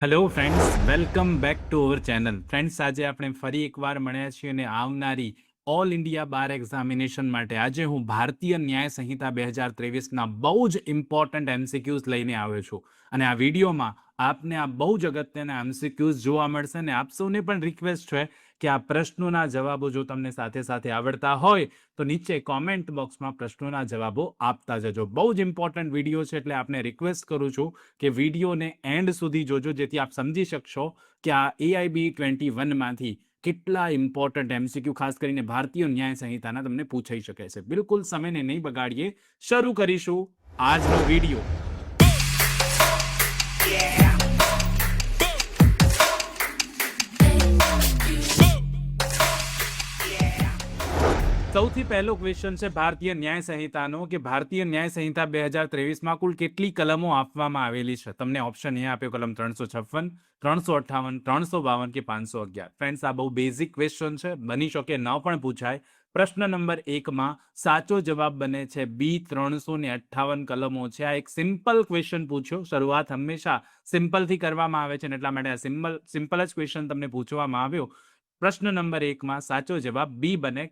Hello friends, welcome back to our channel. Friends, આજે આપણે ફરી એકવાર મળ્યા છીએ અને આવનારી ઓલ ઇન્ડિયા બાર એક્ઝામિનેશન માટે આજે હું ભારતીય ન્યાય સંહિતા 2023ના બહુ જ ઇમ્પોર્ટન્ટ એમસીક્યુઝ લઈને આવ્યો છું. અને આ વિડીયોમાં આપને આ બહુ જ અગત્યના એમસીક્યુઝ જોવા મળશે અને આપ સૌને પણ રિક્વેસ્ટ છે કે આ પ્રશ્નોના જવાબો જો તમને સાથે સાથે આવડતા હોય તો નીચે કોમેન્ટ બોક્સમાં પ્રશ્નોના જવાબો આપતા જજો. બહુ જ ઇમ્પોર્ટન્ટ વિડીયો છે એટલે આપને રિક્વેસ્ટ કરું છું કે વિડીયોને એન્ડ સુધી જોજો, જેથી આપ સમજી શકશો કે આ AIB21માંથી કેટલા ઇમ્પોર્ટન્ટ એમસીક્યુ ખાસ કરીને ભારતીય ન્યાય સંહિતાના તમને પૂછાઈ શકે છે. બિલકુલ સમયને નહીં બગાડીએ, શરૂ કરીશું આજનો વિડીયો. સૌથી પહેલો ક્વેશ્ચન છે ભારતીય ન્યાય સંહિતાનો કે ભારતીય ન્યાય સંહિતા 2023માં કુલ કેટલી કલમો આપવામાં આવેલી છે. તમને ઓપ્શન એ આપ્યો કલમ 356, 358, 352 કે 511. ફ્રેન્ડ્સ, આ બહુ બેઝિક ક્વેશ્ચન છે, બની શકે ન પણ પૂછાય. પ્રશ્ન નંબર 1માં સાચો જવાબ બને છે બી. 358 કલમો છે. આ એક સિમ્પલ ક્વેશ્ચન પૂછ્યો. શરૂઆત હંમેશા સિમ્પલથી કરવામાં આવે છે ને એટલા માટે આ સિમ્પલ જ ક્વેશ્ચન તમને પૂછવામાં આવ્યો. પ્રશ્ન નંબર 1માં સાચો જવાબ બી બને.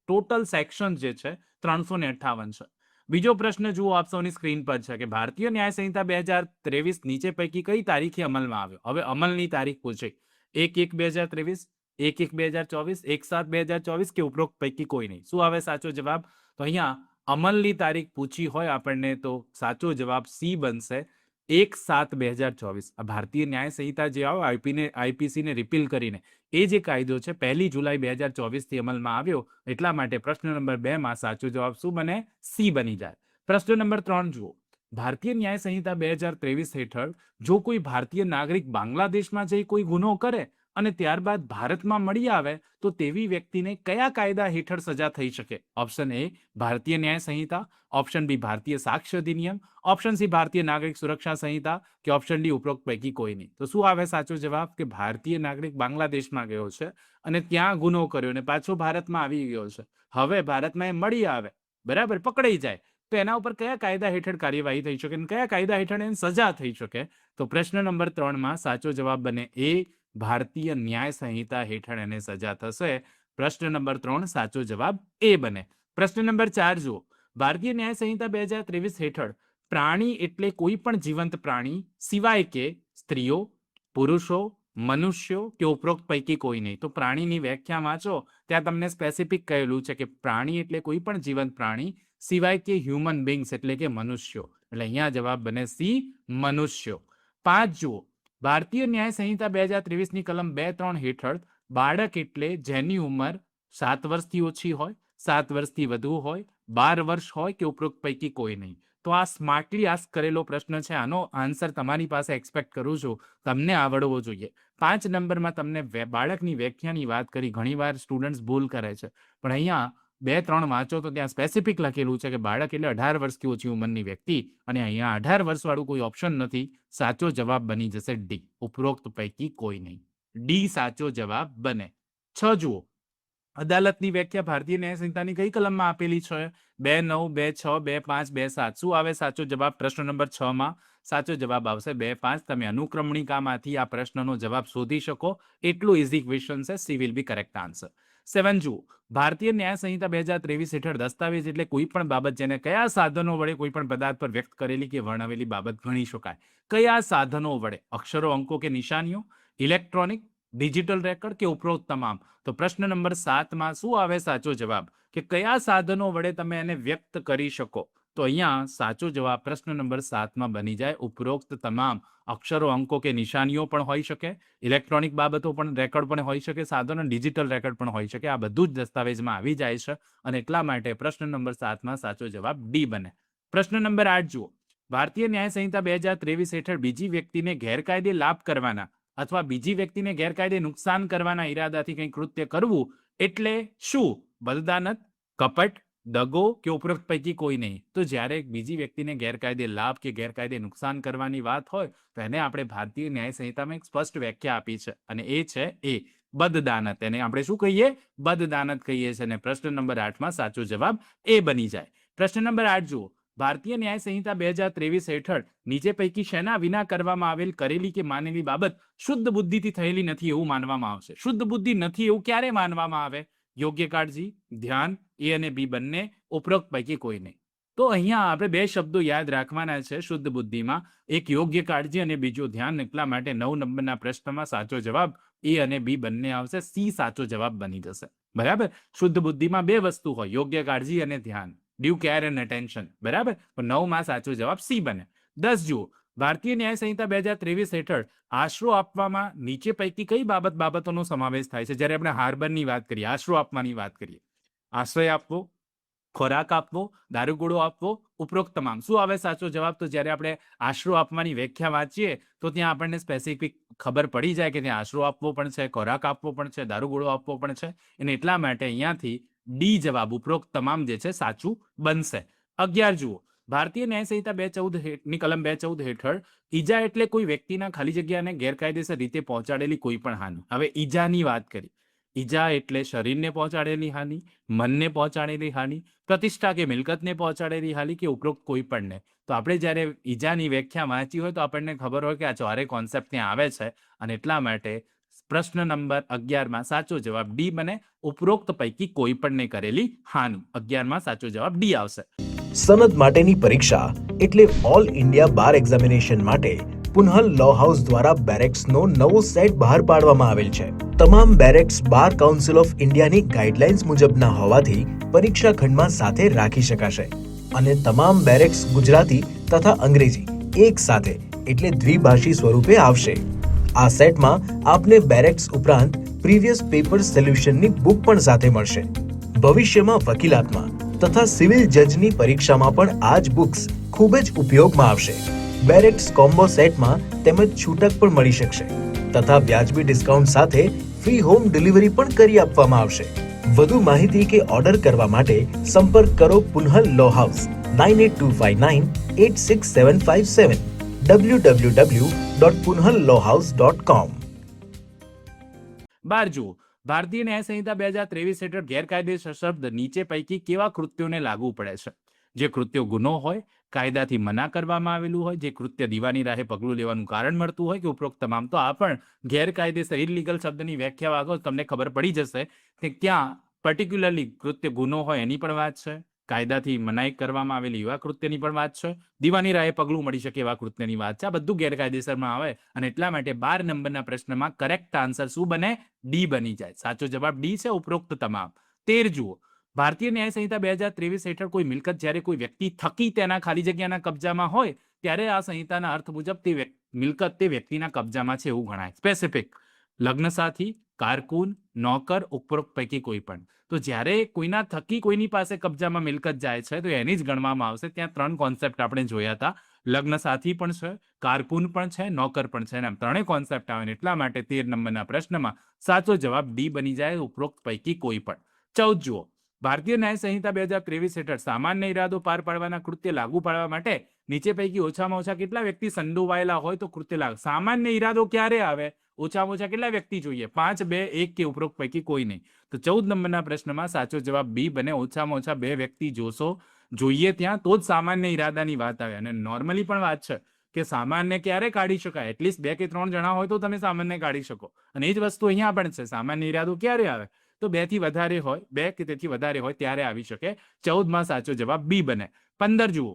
ટોટલ સેક્શન જે છે 358 છે. બીજો પ્રશ્ન જુઓ આપ સૌની સ્ક્રીન પર છે કે ભારતીય ન્યાય સંહિતા 2023 નીચે પૈકી કઈ તારીખે અમલમાં આવ્યો. હવે અમલની તારીખ પૂછે 1/1/2023, 1/1/2024, 1/7/2024 કે ઉપરોક્ત પૈકી કોઈ નહીં. શું આવે સાચો જવાબ? તો અહીંયા અમલની તારીખ પૂછી હોય આપણને તો સાચો જવાબ સી બનશે, 1/7/2024. આ ભારતીય ન્યાય સંહિતા જે આવે આઈપીસીને રિપીલ કરીને એ જે કાયદો છે 1 જુલાઈ 2024થી અમલમાં આવ્યો. એટલા માટે પ્રશ્ન નંબર 2માં સાચો જવાબ શું બને? સી બની જાય. પ્રશ્ન નંબર 3 જુઓ. ભારતીય ન્યાય સંહિતા 2023 હેઠળ જો કોઈ ભારતીય નાગરિક બાંગ્લાદેશમાં જઈ કોઈ ગુનો કરે અને ત્યારબાદ ભારતમાં મળી આવે તો તેવી વ્યક્તિને કયા કાયદા હેઠળ સજા થઈ શકે? ઓપ્શન એ ભારતીય ન્યાય સંહિતા, ઓપ્શન બી ભારતીય સાક્ષ્ય અધિનિયમ, ઓપ્શન સી ભારતીય નાગરિક સુરક્ષા સંહિતા કે ઓપ્શન ડી ઉપરોક્ત પૈકી કોઈ નહીં. તો શું આવે સાચો જવાબ? કે ભારતીય નાગરિક બાંગ્લાદેશમાં ગયો છે અને ત્યાં ગુનો કર્યો અને પાછો ભારતમાં આવી ગયો છે. હવે ભારતમાં એ મળી આવે, બરાબર, પકડાઈ જાય તો એના ઉપર કયા કાયદા હેઠળ કાર્યવાહી થઈ શકે અને કયા કાયદા હેઠળ એને સજા થઈ શકે? તો પ્રશ્ન નંબર 3માં સાચો જવાબ બને એ, ભારતીય ન્યાય સંહિતા હેઠળ એને સજા થશે. પ્રશ્ન નંબર 3 સાચો જવાબ એ બને. પ્રશ્ન નંબર 4 જુઓ. ભારતીય ન્યાય સંહિતા 2023 હેઠળ પ્રાણી એટલે કોઈ પણ જીવંત પ્રાણી સિવાય કે સ્ત્રીઓ, પુરુષો, મનુષ્યો કે ઉપરોક્ત પૈકી કોઈ નહીં. તો પ્રાણીની વ્યાખ્યા વાંચો, ત્યાં તમને સ્પેસિફિક કહેલું છે કે પ્રાણી એટલે કોઈ પણ જીવંત પ્રાણી સિવાય કે હ્યુમન બીંગ્સ એટલે કે મનુષ્યો. એટલે અહીંયા જવાબ બને સી, મનુષ્યો. 5 જુઓ. ભારતીય ન્યાય સંહિતા 2023ની કલમ 2-3 હેઠળ બાળક એટલે જેની ઉંમર 7 વર્ષથી ઓછી હોય, 7 વર્ષથી વધુ હોય, 12 વર્ષ હોય કે ઉપરોક્ત પૈકી કોઈ નહીં. તો આ સ્માર્ટલી આસ્ક કરેલો પ્રશ્ન છે. આનો આન્સર તમારી પાસે એક્સપેક્ટ કરું છું તમને આવડવો જોઈએ. 5 નંબરમાં તમને બાળકની વ્યાખ્યાની વાત કરી. ઘણીવાર સ્ટુડન્ટ્સ ભૂલ કરે છે, પણ અહીંયા 2-3 વાંચો તો ત્યાં સ્પેસિફિક લખેલું છે કે બાળક એટલે 18 વર્ષથી ઓછી ઉંમરની વ્યક્તિ, અને અહીંયા 18 વર્ષવાળું કોઈ ઓપ્શન નથી. સાચો જવાબ બની જશે ડી, ઉપરોક્ત પૈકી કોઈ નહીં. ડી સાચો જવાબ બને. 6 જુઓ. અદાલતની વ્યાખ્યા ભારતીય ન્યાય સંહિતાની કઈ કલમમાં આપેલી છે? 2-9, 2-6, 2-5, 2-7. શું આવે સાચો જવાબ? પ્રશ્ન નંબર 6માં સાચો જવાબ આવશે 2-5. તમે અનુક્રમણિકામાંથી આ પ્રશ્નનો જવાબ શોધી શકો એટલું ઇઝી ક્વેશ્ચન છે. She will be correct answer. 7 જુઓ. ભારતીય ન્યાય સંહિતા 2023 હેઠળ દસ્તાવેજ એટલે કોઈ પણ બાબત જેને કયા સાધનો વડે કોઈ પણ પદાર્થ પર વ્યક્ત કરેલી કે વર્ણવેલી બાબત ગણી શકાય? કયા સાધનો વડે? અક્ષરો, અંકો કે નિશાનીઓ, ઇલેક્ટ્રોનિક, ડિજિટલ રેકર્ડ કે ઉપરોક્ત તમામ? તો પ્રશ્ન નંબર 7માં શું આવે સાચો જવાબ? કે કયા સાધનો વડે તમે એને વ્યક્ત કરી શકો? તો અહીંયા સાચો જવાબ પ્રશ્ન નંબર 7માં બની જાય ઉપરોક્ત તમામ. અક્ષરો, અંકો કે નિશાનીઓ પણ હોઈ શકે, ઇલેક્ટ્રોનિક બાબતો પણ રેકોર્ડ પણ હોઈ શકે, સાધનો ડિજિટલ રેકોર્ડ પણ હોઈ શકે. આ બધું જ દસ્તાવેજમાં આવી જાય છે અને એટલા માટે પ્રશ્ન નંબર 7માં સાચો જવાબ ડી બને. પ્રશ્ન નંબર 8 જુઓ. ભારતીય ન્યાય સંહિતા 2023 હેઠળ બીજી વ્યક્તિને ગેરકાયદે લાભ કરવાના અથવા બીજી વ્યક્તિને ગેરકાયદે નુકસાન કરવાના ઈરાદાથી કંઈ કૃત્ય કરવું એટલે શું? બદદાનત, કપટ, દગો કે ઉપરોક્ત પૈકી કોઈ નહીં. તો જ્યારે બીજી વ્યક્તિને ગેરકાયદે લાભ કે ગેરકાયદે નુકસાન કરવાની વાત હોય તો એને આપણે ભારતીય ન્યાય સંહિતામાં એક સ્પષ્ટ વ્યાખ્યા આપી છે અને એ છે એ, બદદાનત. એને આપણે શું કહીએ? બદદાનત કહીએ છીએ. અને પ્રશ્ન નંબર 8માં સાચો જવાબ એ બની જાય. પ્રશ્ન નંબર 8 જુઓ. ભારતીય ન્યાય સંહિતા 2023 હેઠળ નીચે પૈકી શેના વિના કરવામાં આવેલ કરેલી કે માનેલી બાબત શુદ્ધ બુદ્ધિથી થયેલી નથી એવું માનવામાં આવશે? શુદ્ધ બુદ્ધિ નથી એવું ક્યારે માનવામાં આવે? યોગ્ય કાળજી, ધ્યાન, એ અને બી બંને, ઉપરોક્ત પૈકી કોઈ નહીં. તો અહીંયા આપણે બે શબ્દો યાદ રાખવાના છે શુદ્ધ બુદ્ધિમાં, એક યોગ્ય કાળજી અને બીજું ધ્યાન. એટલા માટે 9 નંબરના પ્રશ્નમાં સાચો જવાબ એ અને બી બંને આવશે. સી સાચો જવાબ બની જશે. બરાબર. શુદ્ધ બુદ્ધિમાં બે વસ્તુ હોય, યોગ્ય કાળજી અને ધ્યાન, ડ્યુ કેર એન્ડ અટેન્શન. બરાબર. તો 9 માં સાચો જવાબ સી બને. 10 જુઓ, ભારતીય ન્યાય સંહિતા 2023 હેઠળ આશરો આપવામાં નીચે પૈકી કઈ બાબતોનો સમાવેશ થાય છે? જ્યારે આપણે હાર્બરની વાત કરીએ, આશરો આપવાની વાત કરીએ, આશ્રય આપવો, ખોરાક આપવો, દારૂગોળો આપવો, ઉપરોક્ત તમામ. શું આવે સાચો જવાબ? તો જ્યારે આપણે આશરો આપવાની વ્યાખ્યા વાંચીએ તો ત્યાં આપણને સ્પેસિફિક ખબર પડી જાય કે ત્યાં આશરો આપવો પણ છે, ખોરાક આપવો પણ છે, દારૂગોળો આપવો પણ છે. અને એટલા માટે અહીંયાથી ડી જવાબ ઉપરોક્ત તમામ જે છે સાચું બનશે. 11 જુઓ, ભારતીય ન્યાય સંહિતા 214 ની કલમ 214 હેઠળ ઈજા એટલે કોઈ વ્યક્તિના ખાલી જગ્યાને ગેરકાયદેસર રીતે પહોંચાડેલી કોઈ પણ હાનિ. હવે ઈજાની વાત કરી. ઈજા એટલે શરીરને પહોંચાડેલી હાનિ, મનને પહોંચાડેલી હાનિ, પ્રતિષ્ઠા કે મિલકતને પહોંચાડેલી હાનિ કે ઉપરોક્ત કોઈ પણ ને. તો આપણે જ્યારે ઈજાની વ્યાખ્યા વાંચી હોય તો આપણને ખબર હોય કે આ ચારે કોન્સેપ્ટ ત્યાં આવે છે. અને એટલા માટે પ્રશ્ન નંબર 11 માં સાચો જવાબ ડી બને, ઉપરોક્ત પૈકી કોઈ પણને કરેલી હાનિ. 11 માં સાચો જવાબ ડી આવશે. સનદ માટેની પરીક્ષા એટલે ઓલ ઇન્ડિયા બાર એક્ઝામિનેશન માટે પુનહલ લો હાઉસ દ્વારા બેરેક્સનો નવો સેટ બહાર પાડવામાં આવેલ છે. તમામ બેરેક્સ બાર કાઉન્સિલ ઓફ ઇન્ડિયાની ગાઈડલાઇન્સ મુજબના હોવાથી પરીક્ષા ખંડમાં સાથે રાખી શકાશે અને તમામ બેરેક્સ ગુજરાતી તથા અંગ્રેજી એક સાથે એટલે દ્વિભાષી સ્વરૂપે આવશે. આ સેટમાં આપને બેરેક્સ ઉપરાંત પ્રીવિયસ પેપર સોલ્યુશનની બુક પણ સાથે મળશે. ભવિષ્યમાં વકીલાતમાં તથા સિવિલ જજની પરીક્ષામાં પણ આ જ બુક્સ ખૂબ જ ઉપયોગમાં આવશે. બેરેક્સ કોમ્બો સેટમાં તેમજ છૂટક પણ મળી શકશે તથા વ્યાજબી ડિસ્કાઉન્ટ સાથે ફ્રી હોમ ડિલિવરી પણ કરી આપવામાં આવશે. વધુ માહિતી કે ઓર્ડર કરવા માટે સંપર્ક કરો પુનહલ લો હાઉસ 9825986757 www.punhalllawhouse.com. 12 જુઓ, ભારતીય ન્યાય સંહિતા 2023 હેઠળ ગેરકાયદેસર શબ્દ નીચે પૈકી કેવા કૃત્યોને લાગુ પડે છે? જે કૃત્યો ગુનો હોય, કાયદાથી મના કરવામાં આવેલું હોય, જે કૃત્ય દીવાની રાહે પગલું લેવાનું કારણ મળતું હોય કે ઉપરોક્ત તમામ. તો આ પણ ગેરકાયદેસર ઇલીગલ શબ્દની વ્યાખ્યા વાગો તમને ખબર પડી જશે કે ક્યાં પર્ટિક્યુલરલી કૃત્ય ગુનો હોય એની પણ વાત છે, કાયદાથી મનાઈ કરવામાં આવેલી એવા કૃત્યની પણ વાત છે, દીવાની રાહે પગલું મળી શકે એવા કૃત્યની વાત છે. આ બધું ગેરકાયદેસરમાં આવે અને એટલા માટે 12 નંબરના પ્રશ્નમાં કરેક્ટ આન્સર શું બને? ડી બની જાય. સાચો જવાબ ડી છે, ઉપરોક્ત તમામ. 13 જુઓ, ભારતીય ન્યાય સંહિતા 2023 હેઠળ કોઈ મિલકત જ્યારે કોઈ વ્યક્તિ થકી તેના ખાલી જગ્યાના કબજામાં હોય ત્યારે આ સંહિતાના અર્થ મુજબ તે મિલકત તે વ્યક્તિના કબજામાં છે એવું ગણાય. સ્પેસિફિક લગ્ન સાથી, કારકુન, નોકર, ઉપરોક્ત પૈકી કોઈ પણ. તો જ્યારે કોઈના થકી કોઈની પાસે કબજામાં મિલકત જાય છે તો એની જ ગણવામાં આવશે. ત્યાં 3 કોન્સેપ્ટ આપણે જોયા હતા. લગ્ન સાથી પણ છે, કારકુન પણ છે, નોકર પણ છે. એમ 3 કોન્સેપ્ટ આવે. એટલા માટે 13 નંબરના પ્રશ્નમાં સાચો જવાબ ડી બની જાય, ઉપરોક્ત પૈકી કોઈ પણ. 14 જુઓ, ભારતીય ન્યાય સંહિતા 2023 હેઠળ સામાન્ય ઇરાદો પાર પાડવાના કૃત્ય લાગુ પાડવા માટે નીચે પૈકી ઓછામાં ઓછા કેટલા વ્યક્તિ સંડોવાયેલા હોય તો કૃત્ય લાગે? સામાન્ય ઇરાદો ક્યારે આવે? ઓછામાં ઓછા કેટલા વ્યક્તિ જોઈએ? 5, 2, 1 કે ઉપરોક્ત પૈકી કોઈ નહીં. તો 14 નંબરના પ્રશ્નમાં સાચો જવાબ બી બને. ઓછામાં ઓછા 2 વ્યક્તિ જોઈએ ત્યાં તો જ સામાન્ય ઇરાદાની વાત આવે. અને નોર્મલી પણ વાત છે કે સામાન્ય ક્યારે કાઢી શકાય? એટલીસ્ટ 2 કે 3 જણા હોય તો તમે સામાન્ય કાઢી શકો. અને એ જ વસ્તુ અહીંયા પણ છે. સામાન્ય ઇરાદો ક્યારે આવે? તો 2 થી વધારે હોય, 2 કે તેથી વધારે હોય ત્યારે આવી શકે. 14 માં સાચો જવાબ બી બને. 15 જુઓ,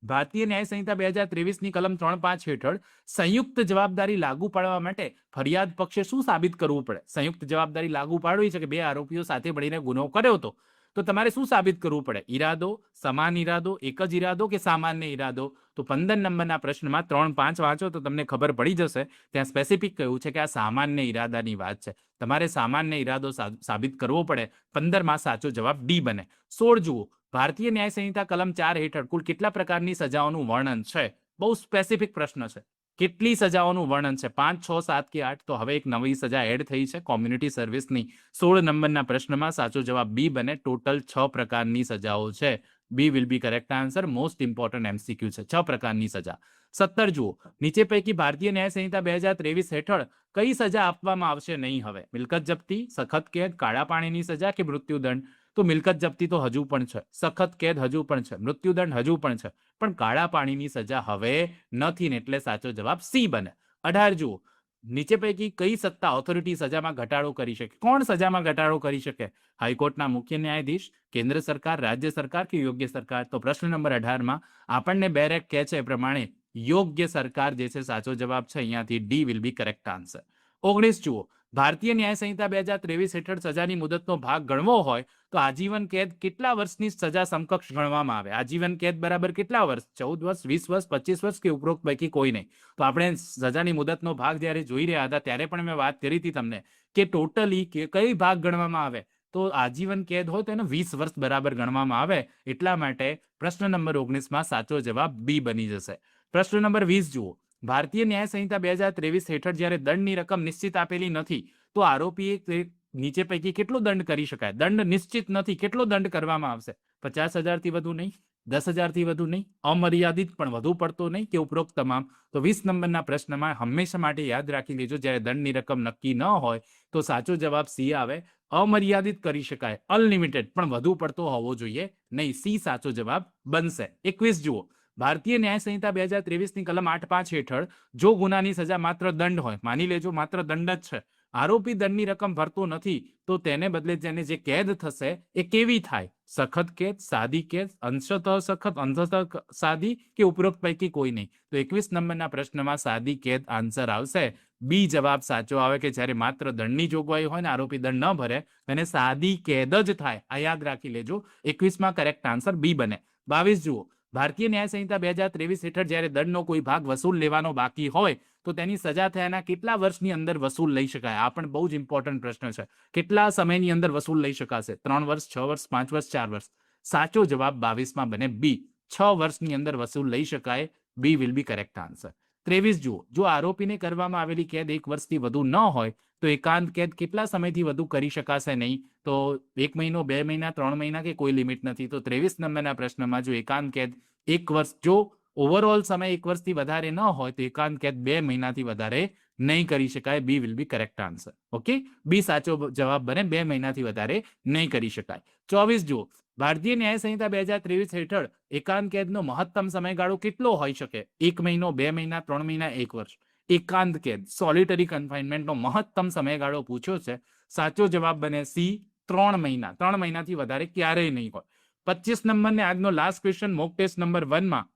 ભારતીય ન્યાય સંહિતા 2023 ની કલમ 3.5 હેઠળ સંયુક્ત જવાબદારી લાગુ પાડવા માટે ફરિયાદ પક્ષે શું સાબિત કરવું પડે? સંયુક્ત જવાબદારી લાગુ પાડવી છે કે 2 આરોપીઓ સાથે મળીને ગુનો કર્યો હતો તો તમારે શું સાબિત કરવું પડે? ઈરાદો, સમાન ઈરાદો, એક જ ઈરાદો કે સામાન્ય ઈરાદો? તો 15 નંબરના પ્રશ્નમાં 3.5 વાંચો તો તમને ખબર પડી જશે. ત્યાં સ્પેસિફિક કહ્યું છે કે આ સામાન્ય ઈરાદાની વાત છે. તમારે સામાન્ય ઈરાદો સાબિત કરવો પડે. 15 માં સાચો જવાબ ડી બને. 16 જુઓ, ભારતીય ન્યાય સંહિતા કલમ 4 હેઠળ કુલ કેટલા પ્રકારની સજાઓનું વર્ણન છે? બહુ સ્પેસિફિક પ્રશ્ન છે. કેટલી સજાઓનું વર્ણન છે? 5, 6, 7 કે 8? તો હવે એક નવી સજા એડ થઈ છે કોમ્યુનિટી સર્વિસની. 16 નંબરના પ્રશ્નમાં સાચો જવાબ બી બને. ટોટલ 6 પ્રકારની સજાઓ છે. બી will be correct answer. Most important MCQ છે. 6 પ્રકારની સજા. 17 જુઓ, નીચે પૈકી ભારતીય ન્યાય સંહિતા 2023 હેઠળ કઈ સજા આપવામાં આવશે નહીં હવે? મિલકત જપ્તી, સખત કેદ, કાળા પાણીની સજા કે મૃત્યુદંડ? તો તો મિલકત જપ્તી તો હજુ પણ છે, સખત કેદ હજુ પણ છે, મૃત્યુદંડ હજુ પણ છે, પણ કાળા પાણીની સજા હવે નથી ને એટલે સાચો જવાબ સી બને. 18 જુઓ, નીચે પૈકી કઈ સત્તા ઓથોરિટી સજામાં ઘટાડો કરી શકે? કોણ સજામાં ઘટાડો કરી શકે? હાઈકોર્ટના મુખ્ય ન્યાયાધીશ, કેન્દ્ર સરકાર, રાજ્ય સરકાર કે યોગ્ય સરકાર? તો પ્રશ્ન નંબર 18 આપણને બેરેક કહે છે એ પ્રમાણે યોગ્ય સરકાર જે છે સાચો જવાબ છે. અહીંયાથી D will be correct answer. 19 જુઓ, ભારતીય ન્યાય સંહિતા 2023 હેઠળ સજાની મુદતનો ભાગ ગણવો હોય તો આજીવન કેદ કેટલા વર્ષની સજા સમકક્ષ ગણવામાં આવે? આજીવન કેદ બરાબર કેટલા વર્ષ? 14 વર્ષ, 20 વર્ષ, 25 વર્ષ કે ઉપરોક્ત પૈકી કોઈ નહીં? તો આપણે સજાની મુદતનો ભાગ જ્યારે જોઈ રહ્યા હતા ત્યારે પણ મેં વાત કરી હતી તમને કે ટોટલી કઈ ભાગ ગણવામાં આવે, તો આજીવન કેદ હોય તો એને 20 વર્ષ બરાબર ગણવામાં આવે. એટલા માટે પ્રશ્ન નંબર 19 સાચો જવાબ બી બની જશે. પ્રશ્ન નંબર 20 જુઓ, ભારતીય ન્યાય સંહિતા 2023 હેઠળ જ્યારે દંડની રકમ નિશ્ચિત આપેલી નથી તો આરોપીએ નીચે પૈકી કેટલો દંડ કરી શકાય? દંડ નિશ્ચિત નથી, કેટલો દંડ કરવામાં આવશે? 50,000 થી વધુ નહીં, 10,000 થી વધુ નહીં, અમર્યાદિત પણ વધુ પડતો નહીં કે ઉપરોક્ત તમામ? તો 20 નંબરના પ્રશ્નમાં હંમેશા માટે યાદ રાખી લેજો, જ્યારે દંડની રકમ નક્કી ન હોય તો સાચો જવાબ સી આવે. અમર્યાદિત કરી શકાય, અનલિમિટેડ, પણ વધુ પડતો હોવો જોઈએ નહીં. સી સાચો જવાબ બનશે. 21 જુઓ, ભારતીય ન્યાય સંહિતા 2023ની કલમ 8.5 હેઠળ જો ગુનાની સજા માત્ર દંડ હોય, માની લેજો માત્ર દંડ જ છે, આરોપી દંડની રકમ ભરતો નથી, તો તેને બદલે જેને જે કેદ થશે એ કેવી થાય? સખત કેદ, સાદી કેદ, અંશતઃ સખત, અંશતઃ સાદી કે ઉપરોક્ત પૈકી કોઈ નહીં? તો 21 નંબરના પ્રશ્નમાં સાદી કેદ આન્સર આવશે. બી જવાબ સાચો આવે કે જ્યારે માત્ર દંડની જોગવાઈ હોય ને આરોપી દંડ ન ભરે તેને સાદી કેદ જ થાય. આ યાદ રાખી લેજો. 21માં કરેક્ટ આન્સર બી બને. 22 જુઓ, ભારતીય ન્યાય સંહિતા 2023 હેઠળ જ્યારે દંડનો કોઈ ભાગ વસૂલ લેવાનો બાકી હોય તો તેની સજા થયાના કેટલા વર્ષની અંદર વસૂલ લઈ શકાય? આ પણ બહુ જ ઇમ્પોર્ટન્ટ પ્રશ્ન છે. કેટલા સમયની અંદર વસૂલ લઈ શકાશે? 3 વર્ષ, 6 વર્ષ, 5 વર્ષ, 4 વર્ષ? સાચો જવાબ 22માં બને બી. 6 વર્ષની અંદર વસૂલ લઈ શકાય. B will be correct answer. 23 જુઓ, જો આરોપીને કરવામાં આવેલી કેદ 1 વર્ષથી વધુ ન હોય તો એકાંત કેદ કેટલા સમયથી વધુ કરી શકાશે નહીં? તો 1 મહિનો, 2 મહિના, 3 મહિના કે કોઈ લિમિટ નથી. તો 23 નંબરના પ્રશ્નમાં જો એકાંત કેદ 1 વર્ષ, જો ઓવરઓલ સમય 1 વર્ષથી વધારે ન હોય તો એકાંત કેદ 2 મહિનાથી વધારે નહીં કરી શકાય. B will be correct answer. Okay, B સાચો જવાબ બને. 2 મહિનાથી વધારે નહીં કરી શકાય. 24 જુઓ, ભારતીય ન્યાય સંહિતા 2023 હેઠળ એકાંત કેદનો મહત્તમ સમયગાળો કેટલો હોઈ શકે? 1 મહિનો, 2 મહિના, 3 મહિના, 1 વર્ષ? એકાંત કેદ, સોલિટરી કન્ફાઇનમેન્ટનો મહત્તમ સમયગાળો પૂછ્યો છે. સાચો જવાબ બને સી, 3 મહિના. 3 મહિનાથી વધારે ક્યારેય નહીં હોય. 25 નંબરને આજનો last question mock test number 1માં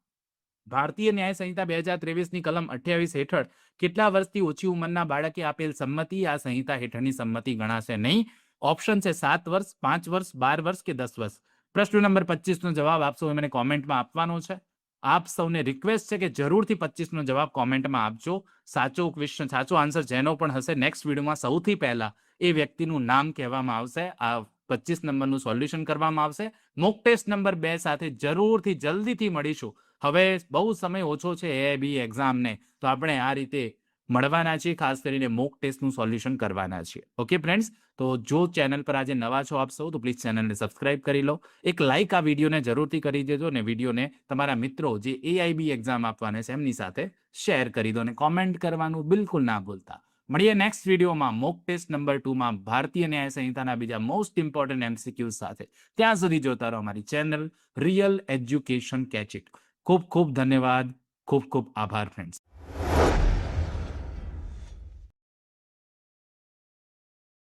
ભારતીય ન્યાય સંહિતા 2023ની કલમ 28 હેઠળ કેટલા વર્ષથી ઓછી ઉંમરના બાળકે આપેલ સંમતિ આ સંહિતા હેઠળની સંમતિ ગણાશે નહીં? ઓપ્શન છે 7 વર્ષ, 5 વર્ષ, 12 વર્ષ કે 10 વર્ષ? પ્રશ્ન નંબર 25નો જવાબ આપશો એ મને કોમેન્ટમાં આપવાનો છે. આપ સૌને રિક્વેસ્ટ છે કે જરૂરથી 25નો જવાબ કોમેન્ટમાં આપજો. સાચો ક્વેશ્ચન, સાચો આન્સર જેનો પણ હશે નેક્સ્ટ વિડીયોમાં સૌથી પહેલા એ વ્યક્તિનું નામ કહેવામાં આવશે. આ 25 નંબરનું સોલ્યુશન કરવામાં આવશે. મોક ટેસ્ટ નંબર 2 સાથે જરૂરથી જલ્દીથી મળીશું. હવે બહુ સમય ઓછો છે એઆઈબી એક્ઝામને, તો આપણે આ રીતે મળવાના છીએ, ખાસ કરીને મોક ટેસ્ટનું સોલ્યુશન કરવાના છીએ. ઓકે ફ્રેન્ડ્સ, તો જો ચેનલ પર આજે નવા છો આપ સૌ તો પ્લીઝ ચેનલને સબસ્ક્રાઇબ કરી લો. એક લાઇક આ વિડીયોને જરૂરથી કરી દેજો અને વિડીયોને તમારા મિત્રો જે એઆઈબી એક્ઝામ આપવાના છે એમની સાથે શેર કરી દો અને કોમેન્ટ કરવાનું બિલકુલ ના ભૂલતા. મળીએ નેક્સ્ટ વિડીયોમાં મોક ટેસ્ટ નંબર 2માં ભારતીય ન્યાય સંહિતાના બીજા મોસ્ટ ઇમ્પોર્ટન્ટ એમસીક્યુઝ સાથે. ત્યાં સુધી જોતા રહો અમારી channel real education catch it. ખૂબ ખૂબ ધન્યવાદ. ખૂબ ખૂબ આભાર ફ્રેન્ડ્સ.